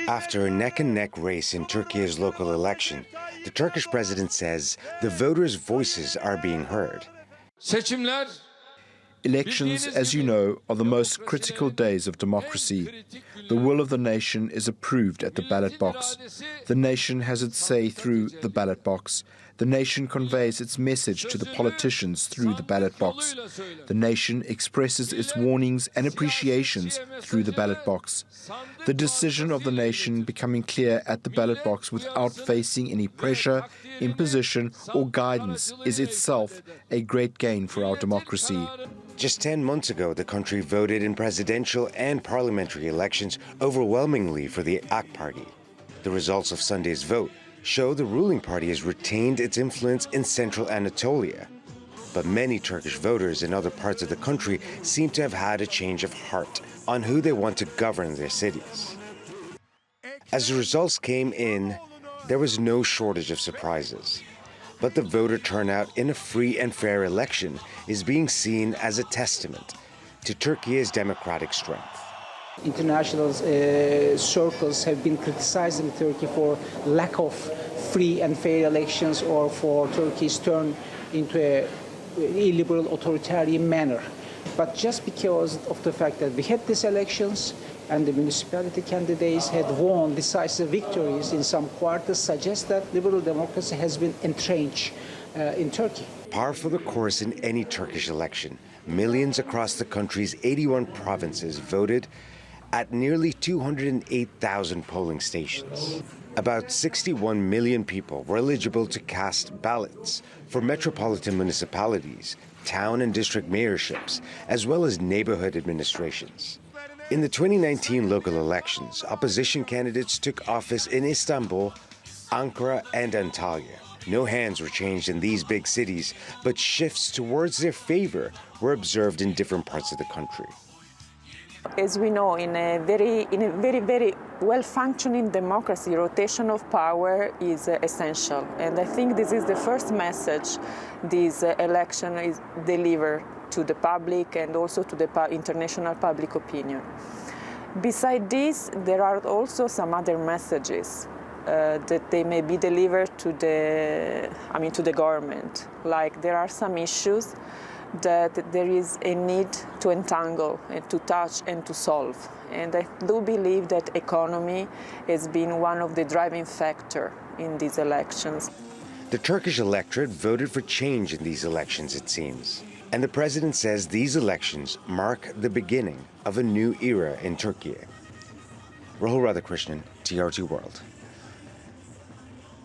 After a neck-and-neck race in Turkey's local election, the Turkish president says the voters' voices are being heard. Elections, as you know, are the most critical days of democracy. The will of the nation is approved at the ballot box. The nation has its say through the ballot box. The nation conveys its message to the politicians through the ballot box. The nation expresses its warnings and appreciations through the ballot box. The decision of the nation becoming clear at the ballot box without facing any pressure, imposition or guidance is itself a great gain for our democracy. Just 10 months ago, the country voted in presidential and parliamentary elections overwhelmingly for the AK party. The results of Sunday's vote show the ruling party has retained its influence in central Anatolia. But many Turkish voters in other parts of the country seem to have had a change of heart on who they want to govern their cities. As the results came in, there was no shortage of surprises. But the voter turnout in a free and fair election is being seen as a testament to Turkey's democratic strength. International circles have been criticizing Turkey for lack of free and fair elections or for Turkey's turn into a illiberal authoritarian manner. But just because of the fact that we had these elections and the municipality candidates had won decisive victories in some quarters suggests that liberal democracy has been entrenched in Turkey. Par for the course in any Turkish election, millions across the country's 81 provinces voted at nearly 208,000 polling stations. About 61 million people were eligible to cast ballots for metropolitan municipalities, town and district mayorships, as well as neighborhood administrations. In the 2019 local elections, opposition candidates took office in Istanbul, Ankara, and Antalya. No hands were changed in these big cities, but shifts towards their favor were observed in different parts of the country. As we know, in a very well-functioning democracy, rotation of power is essential. And I think this is the first message this election is delivered to the public and also to the international public opinion. Besides this, there are also some other messages that they may be delivered to the government. Like there are some issues that there is a need to entangle and to touch and to solve. And I do believe that economy has been one of the driving factors in these elections. The Turkish electorate voted for change in these elections, it seems. And the president says these elections mark the beginning of a new era in Turkey. Rahul Radhakrishnan, TRT World.